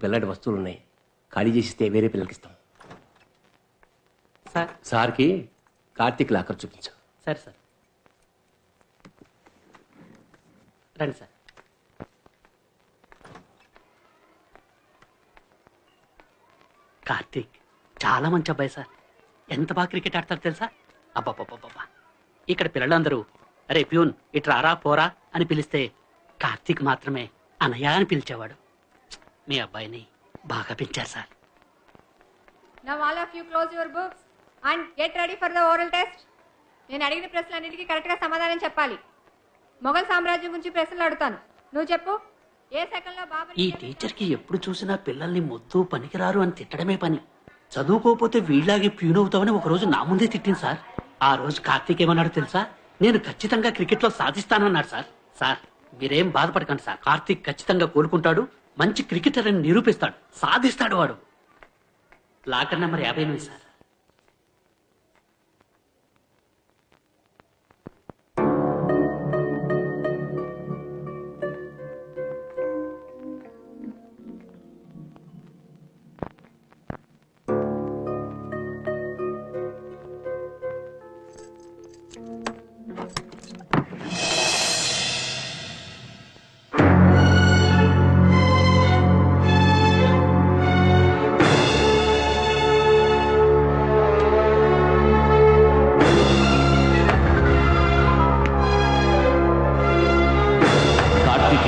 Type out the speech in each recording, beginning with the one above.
పిల్లడి వస్తువులు ఉన్నాయి, ఖాళీ చేసిస్తే వేరే పిల్లలకి ఇస్తాం. సార్ సార్కి కార్తీక్ లాకర్ చూపించు. సరే సార్, రండి సార్. కార్తీక్ చాలా మంచి అబ్బాయి సార్. ఎంత బాగా క్రికెట్ ఆడతారు తెలుసా? అబ్బాబ్బాబ్బా, ఇక్కడ పిల్లలందరూ అరే ప్యూన్ ఇటు రారా పోరా అని పిలిస్తే కార్తీక్ మాత్రమే అనయ్య అని పిలిచేవాడు. మీ అబ్బాయిని బాగా పెంచారు sir. Now all of you close your books and get ready for the oral test. నేను అడిగిన ప్రశ్నలన్నిటికీ కరెక్ట్గా సమాధానం చెప్పాలి. మొఘల్ సామ్రాజ్యం గురించి ప్రశ్నలు అడుగుతాను, నువ్వు చెప్పు. ఏ సెకండ్లో బాబర్ ఈ టీచర్కి ఎప్పుడు చూసినా పిల్లల్ని మొద్దు పనికిరారు అని తిట్టడమే పని. చదువుకోకపోతే వీళ్ళలాగే ప్యూన్ అవుతామని ఒకరోజు నా ముందే తిట్టింది సార్. ఆ రోజు కార్తీక్ ఏమన్నాడు తెలుసా? నేను ఖచ్చితంగా క్రికెట్లో సాధిస్తానన్నాడు సార్. సార్ మీరేం బాధపడకండి సార్, కార్తీక్ ఖచ్చితంగా కోలుకుంటాడు, మంచి క్రికెటర్ అని నిరూపిస్తాడు, సాధిస్తాడు వాడు. Locker number 58 sir.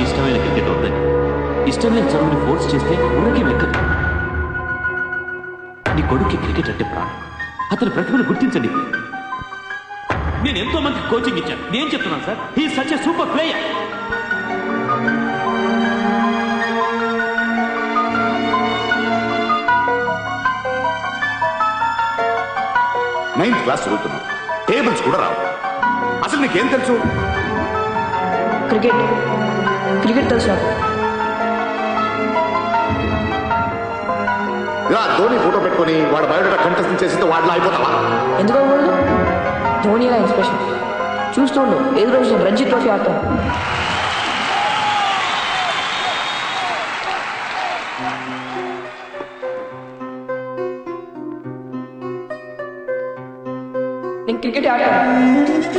ఇష్టమైన క్రికెట్ వద్దని ఇష్టం లేని చదువుని ఫోర్స్ చేస్తే ఊరికి వెక్కదు. నీ కొడుక్కి క్రికెట్ అంటే ప్రాణం, అతని ప్రతిభను గుర్తించండి. నేను ఎంతో మంది కోచింగ్ ఇచ్చాను, నేను చెప్తున్నాను sir, he such a super player. Ninth class చదువుతున్నావు, టేబుల్స్ కూడా రావు, అసలు నీకేం తెలుసు? క్రికెట్ తెలుసు. ఇలా ధోని ఫోటో పెట్టుకుని వాడు బయోడేటా కంటెస్ట్ చేస్తే వాడిలో అయిపోతావా? ఎందుకు అవ్వకూడదు? ధోని అలా ఇన్స్పిరేషన్. చూస్తూ ఉండు, ఏదో రోజు నేను రంజీ ట్రోఫీ ఆడతాను. నేను క్రికెట్ ఆడతాను.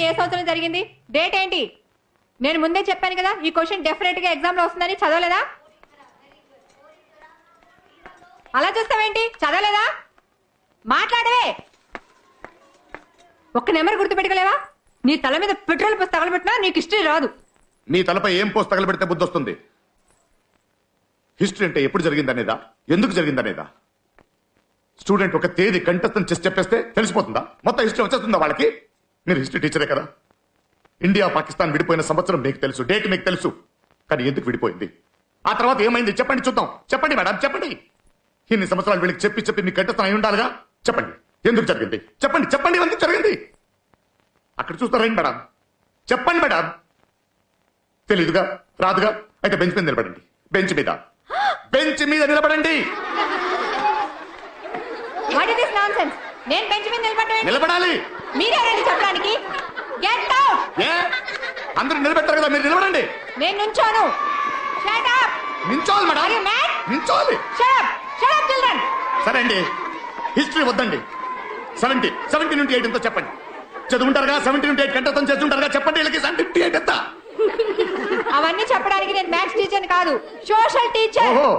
ఏ సంవత్సరం జరిగింది? డేట్ ఏంటి? నేను ముందే చెప్పాను కదా ఈ క్వశ్చన్ డెఫినెట్ గా ఎగ్జామ్ లో వస్తుందని. చదవలేదా? అలా చూస్తావేంటి? చదవలేదా? మాట్లాడవే. ఒక్క నెంబర్ గుర్తు పెట్టుకోలేవా? నీ తల మీద పెట్రోల్ పోసి తగలబెట్టినా నీకు హిస్టరీ రాదు. నీ తలపై ఏం పోసి తగలబెడితే బుద్ధి వస్తుంది? హిస్టరీ అంటే ఎప్పుడు జరిగిందనేదా, ఎందుకు జరిగిందనేదా? స్టూడెంట్ ఒక తేదీ కంఠస్థం చేసి చెప్పేస్తే తెలిసిపోతుందా? మొత్తం హిస్టరీ వచ్చేస్తుందా వాళ్ళకి? మీరు హిస్టరీ టీచరే కదా. ఇండియా పాకిస్తాన్ విడిపోయిన సంవత్సరం మీకు తెలుసు, డేట్ మీకు తెలుసు, కానీ ఎందుకు విడిపోయింది, ఆ తర్వాత ఏమైంది చెప్పండి చూద్దాం. చెప్పండి మేడం, చెప్పండి. ఇన్ని సంవత్సరాలు వీళ్ళకి చెప్పి చెప్పి మీ కంఠస్థం అయి ఉండాలిగా. చెప్పండి ఎందుకు జరిగింది, చెప్పండి చెప్పండి ఎందుకు జరిగింది. అక్కడ చూస్తారండి మేడం, చెప్పండి మేడం. తెలీదుగా, రాదుగా, అయితే బెంచ్ మీద నిలబడండి. బెంచ్ మీద, బెంచ్ మీద నిలబడండి. నేను బెంచ్ మీద నిలబడాలి. మీరెవరండి చెప్పడానికి? Get out. అందరూ నిలబెట్టారు కదా, మీరు నిలబడండి. నేను నుంచోను. Shut up. నించోవాలి మేడం, Are you mad? నించోవాలి. Shut up, shut up children. సరే అండి, హిస్టరీ వద్దండి. 70 నుండి 8 ఎంతో చెప్పండి. చదువుంటారుగా, 70 నుండి 8 కంటతం చేస్తుంటారుగా, చెప్పండి వీళ్ళకి 78 ఎంత. అవన్నీ చెప్పడానికి నేను మ్యాథ్స్ టీచర్ కాదు, సోషల్ టీచర్. ఓహో,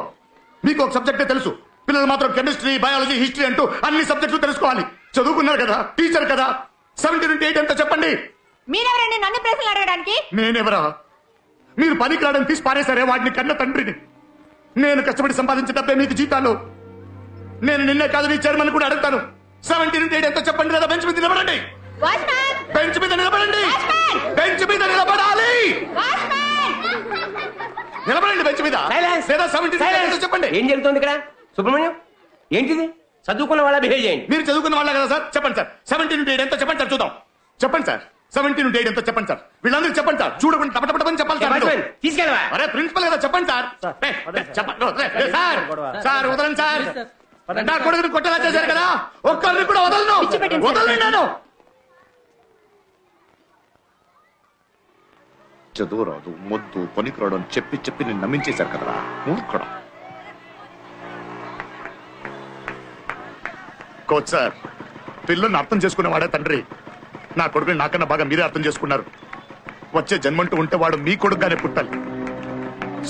మీకు ఒక సబ్జెక్టే తెలుసు, పిల్లలు మాత్రం కెమిస్ట్రీ, బయాలజీ, హిస్టరీ అంటూ అన్ని సబ్జెక్టులు తెలుసుకోవాలి. చదువుకున్నారు కదా, టీచర్ కదా, 70 నుండి 8 ఎంతో చెప్పండి. మీరెవరండి నన్ను ప్రశ్నలు అడగడానికి? నేనెవరా? మీరు పనికి రావడం తీసి పారేశారే వాడిని కన్న తండ్రిని. నేను కష్టపడి సంపాదించే డబ్బే మీకు జీతాలు. నేను నిన్నే కాదు నీ చైర్మన్ కూడా అడుగుతాను. 70 నుండి 8 ఎంతో చెప్పండి లేదా బెంచ్ మీద నిలబడండి. వాచ్మ్యాన్ బెంచ్ మీద నిలబడండి. బెంచ్ మీద నిలబడాలి. నిలబడండి బెంచ్ మీద. Silence. లేదా 17 చెప్పండి. ఏం జరుగుతుంది ఇక్కడ? సుబ్రహ్మణ్యం ఏంటిది? చదువుకున్న వాళ్ళ బిహేవ్ చేయండి. మీరు చదువుకున్న వాళ్ళే కదా సార్, చెప్పండి సార్. 17 into 8 ఎంతో చెప్పండి సార్, చూద్దాం. చెప్పండి సార్. 17 into 8 ఎంతో చెప్పండి సార్. వీళ్ళందరికీ చెప్పండి సార్. చూడకుండా టపటపని చెప్పాలి సార్. వాచ్మ్యాన్, తీసుకెళ్ళవా? అరే ప్రిన్సిపల్ కదా, చెప్పండి సార్. చెప్పండి సార్. సార్ వదలండి సార్. నా కొడుకుని కొట్టేలా చేశారు కదా, ఒక్కరిని కూడా వదలను. వదలండి నేను. చదువు రాదు, మొద్దు, పనికిరాడు అని చెప్పి చెప్పి నేను నమ్మించేశారు కదరా మూర్ఖుడు. కోచ్ సార్, పిల్లల్ని అర్థం చేసుకునేవాడే తండ్రి. నా కొడుకుని నాకన్నా బాగా మీరే అర్థం చేసుకున్నారు. వచ్చే జన్మంటూ ఉంటే వాడు మీ కొడుకుగానే పుట్టాలి.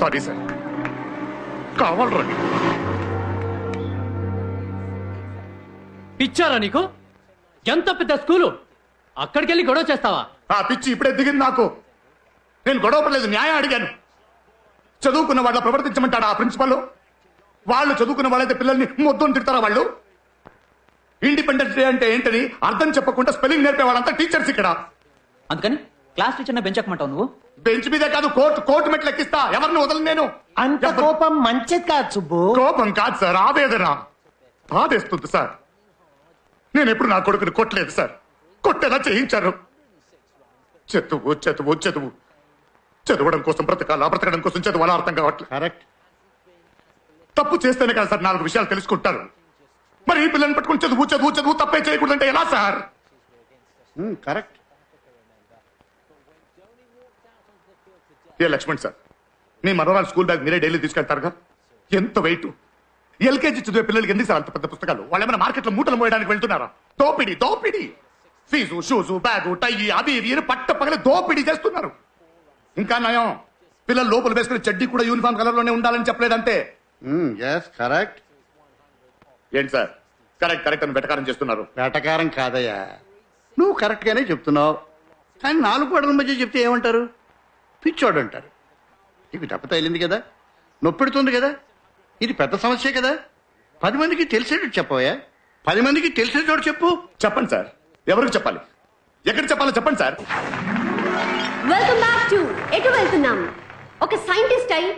Sorry sir. కావాలరండి. పిచ్చారా నీకు? ఎంత పెద్ద స్కూలు, అక్కడికి వెళ్ళి గొడవ చేస్తావా? ఆ పిచ్చి ఇప్పుడే దిగింది నాకు. నేను గొడవ పడలేదు, న్యాయం అడిగాను. చదువుకున్న వాళ్ళ ప్రవర్తించమంటాడా ఆ ప్రిన్సిపల్? వాళ్ళు చదువుకున్న వాళ్ళైతే పిల్లల్ని మొత్తం తిడతారా వాళ్ళు? ఇండిపెండెన్స్ డే అంటే ఏంటని అర్థం చెప్పకుండా స్పెల్లింగ్ నేర్పే వాళ్ళంతా టీచర్స్ ఇక్కడ. అందుకని క్లాస్ టీచర్ బెంచ్ ఎక్కమంటావు నువ్వు? బెంచ్ మీదే కాదు, కోర్టు మెట్లు ఎక్కిస్తా. ఎవరిని వదలను నేను. అంత కోపం మంచిది కాదు సుబ్బు. కోపం కాదు సార్, ఆవేదన. బాధేస్తుంది సార్. నేను ఎప్పుడు నా కొడుకుని కొట్టలేదు సార్. కొట్టేలా చేయించారు. చదువు చదువు చదువు. చదవడం కోసం బ్రతకాలా, బ్రతకడం కోసం చదవాలా అర్థం కావట్లేదు. కరెక్ట్. తప్పు చేస్తేనే కదా సార్ 4 విషయాలు తెలుసుకుంటారు. మరి ఈ పిల్లల్ని పట్టుకుని చదువు చదువు చదువు తప్పే చేయకూడదంటే ఎలా సార్? కరెక్ట్. ఏ లక్ష్మణ్ సార్, మీ మనవరాలు స్కూల్ బ్యాగ్ మీరే డైలీ తీసుకెళ్తారుగా. ఎంత వెయిట్. ఎల్కేజీ చదివే పిల్లలకి ఎందుకు సార్ అంత పెద్ద పుస్తకాలు? వాళ్ళు ఏమైనా మార్కెట్లో మూటలు మోయడానికి వెళ్తున్నారా? దోపిడీ దోపిడీ. ఫీజు, షూజు, బ్యాగు, టై అవి ఇవి పట్ట పగల దోపిడీ చేస్తున్నారు. ఇంకా నయం, పిల్లలు లోపల వేసుకునే చెడ్డీ కూడా యూనిఫామ్ కలర్ లోనే ఉండాలని చెప్పలేదంటే. కరెక్ట్. ఏంటి సార్ కరెక్ట్ కరెక్ట్ అని వెటకారం చేస్తున్నారు? వేటకారం కాదయ్యా, నువ్వు కరెక్ట్ గానే చెప్తున్నావు. కానీ 4 గోడల మధ్య చెప్తే ఏమంటారు? పిచ్చోడు అంటారు. ఇది దెబ్బ తగిలింది కదా, నొప్పెడుతుంది కదా, ఇది పెద్ద సమస్యే కదా. 10 మందికి తెలిసేటట్టు చెప్పవయ్యా. 10 మందికి తెలిసే చోటు చెప్పు. చెప్పండి సార్. ఎవరికి చెప్పాలి, ఎక్కడ చెప్పాలో చెప్పండి సార్. వెల్కమ్ బ్యాక్ టు ఎటు వెళ్తున్నాం. ఒక సైంటిస్ట్ అయి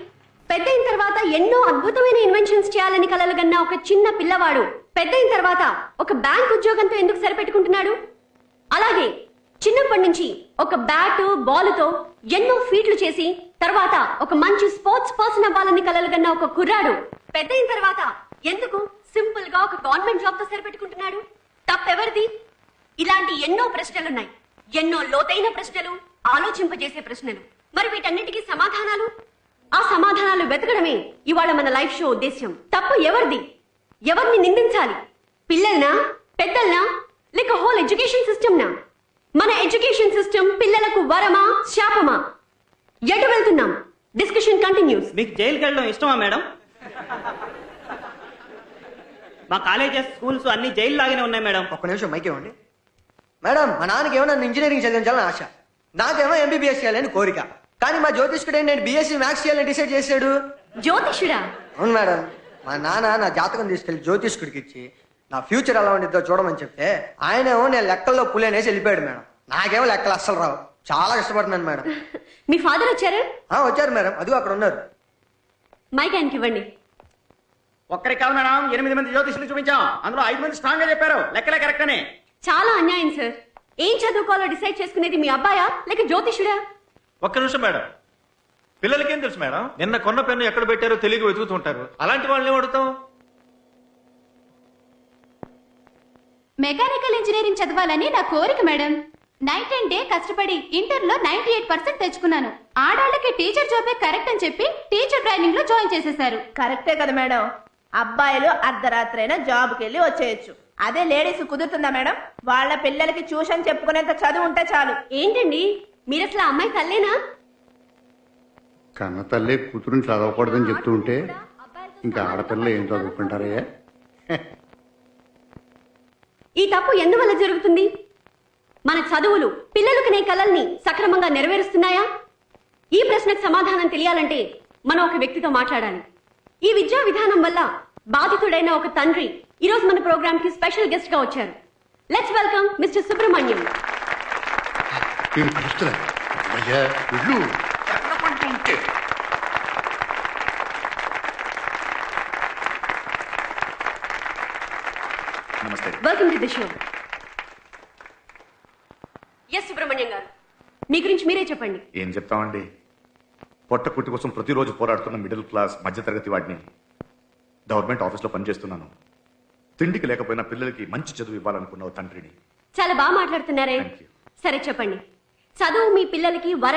పెద్దయిన తర్వాత ఎన్నో అద్భుతమైన ఇన్వెన్షన్స్ చేయాలని కలలుగన్న ఒక చిన్న పిల్లవాడు పెద్దయిన తర్వాత ఒక బ్యాంక్ ఉద్యోగంతో ఎందుకు సరిపెట్టుకుంటున్నాడు? అలాగే చిన్నప్పటి నుంచి ఒక బ్యాట్ బాలుతో ఎన్నో ఫీట్లు చేసి తర్వాత ఒక మంచి స్పోర్ట్స్ పర్సన్ అవ్వాలని కలలుగన్న ఒక కుర్రాడు పెద్దయిన తర్వాత ఎందుకు సింపుల్ గా ఒక గవర్నమెంట్ జాబ్ తో సరిపెట్టుకుంటున్నాడు? తప్పెవరిది? ఇలాంటి ఎన్నో ప్రశ్నలున్నాయి. ఎన్నో లోతైన ప్రశ్నలు, ఆలోచింపజేసే ప్రశ్నలు. మరి వీటన్నిటికీ సమాధానాలు? ఆ సమాధానాలు వెతకడమే ఇవాళ మన లైఫ్ షో ఉద్దేశ్యం. తప్పు ఎవరిది? ఎవరిని నిందించాలి? పిల్లల్నా, పెద్దల్నా, లేక హోల్ ఎడ్యుకేషన్ సిస్టమ్ నా? మన ఎడ్యుకేషన్ సిస్టమ్ పిల్లలకు వరమా, శాపమా? ఎటు వెళ్తున్నాం? Discussion continuous. మీకు జైలుకి వెళ్ళడం ఇష్టమా మేడం? మా కాలేజెస్, స్కూల్స్ అన్ని జైలు లాగానే ఉన్నాయి మేడం. ఒక్క నిమిషం మైక్ ఇవ్వండి మేడం. మా నాన్నకి ఏమో నన్ను ఇంజనీరింగ్ చదివించాలని ఆశ, నాకేమో ఎంబీబీఎస్ చేయాలని కోరిక. కానీ మా జ్యోతిష్కుడు నేను బీఎస్సీ మ్యాథ్స్ చేయాలని డిసైడ్ చేశాడు. జ్యోతిషుడా? అవును మేడం. మా నాన్న నా జాతకం తీసుకెళ్లి జ్యోతిష్కుడికి ఇచ్చి నా ఫ్యూచర్ ఎలా ఉండిద్దో చూడమని చెప్తే ఆయనేమో నేను లెక్కల్లో పులేనేసి వెళ్ళిపోయాడు మేడం. నాకేమో లెక్కలు అస్సలు రావు. చాలా కష్టపడుతున్నాను మేడం. మీ ఫాదర్ వచ్చారు? వచ్చారు మేడం, అదిగో అక్కడ ఉన్నారు. మైక్ ఆయనకి ఇవ్వండి. ఒక్కరికి కాదు మేడం, 8 మంది జ్యోతిష్యులు చూపించాం. అందులో 5 మంది స్ట్రాంగ్ గా చెప్పారు లెక్కలే కరెక్ట్ అని. చాలా అన్యాయం సార్. ఏం చదువుకోవాలో డిసైడ్ చేసుకునేది మీ అబ్బాయా లేక జ్యోతిషుడా? ఒక్క నిమిషం మేడం. పిల్లలకేం తెలుసు మేడం? నిన్న కొన్న పెన్ను ఎక్కడ పెట్టారో తెలియక వెతుకుతుంటారు. అలాంటి వాళ్ళని ఏం అడుగుతాం? మెకానికల్ ఇంజనీరింగ్ చదవాలని నా కోరిక మేడం. నైట్ అండ్ డే కష్టపడి ఇంటర్లో 98% తెచ్చుకున్నాను. ఆడాళ్ళకి టీచర్ జాబే కరెక్ట్ అని చెప్పి టీచర్ ట్రైనింగ్ లో జాయిన్ చేసేశారు. కరెక్టే కదా మేడం. అబ్బాయిలు అర్ధరాత్రైనా జాబ్కి వెళ్ళి వచ్చేయచ్చు. అదే లేడీస్ కుదురుతుందా మేడం? వాళ్ళ పిల్లలకి ట్యూషన్ చెప్పుకునేంత చదువు ఉంటే చాలు. ఏంటండి మీరు అసలు ఆ అమ్మాయి తల్లేనా? కన్న తల్లి కూతురుని చదవకూడదని చెప్తూ ఉంటే ఇంకా ఆడపిల్ల ఏం చదువుకుంటారయ్యా? ఈ తప్పు ఎందువల్ల జరుగుతుంది? మన చదువులు పిల్లలు కనే కలల్ని సక్రమంగా నెరవేరుస్తున్నాయా? ఈ ప్రశ్నకు సమాధానం తెలియాలంటే మనం ఒక వ్యక్తితో మాట్లాడాలి. ఈ విద్యా విధానం వల్ల బాధితుడైన ఒక తండ్రి ఈరోజు మన ప్రోగ్రామ్ కి స్పెషల్ గెస్ట్ గా వచ్చారు. Let's welcome mister Subrahmanyam. నేను పిలుస్తున్నా అయ్యా ఇల్లు ఉంటే నమస్తే. Welcome to the show. S Subrahmanyam గారు, మీ గురించి మీరే చెప్పండి. ఏం చెప్తామండి, పొట్ట కుట్టి కోసం ప్రతిరోజు పోరాడుతున్న మిడిల్ క్లాస్ మధ్యతరగతి వాడిని. గవర్నమెంట్ ఆఫీస్లో పనిచేస్తున్నాను. తిండికి లేకపోయినా పిల్లలకి మంచి చదువు ఇవ్వాలనుకున్న ఓ తండ్రిని. చాలా బాగా మాట్లాడుతున్నారే. సరే చెప్పండి, చదువు మీ పిల్లలకి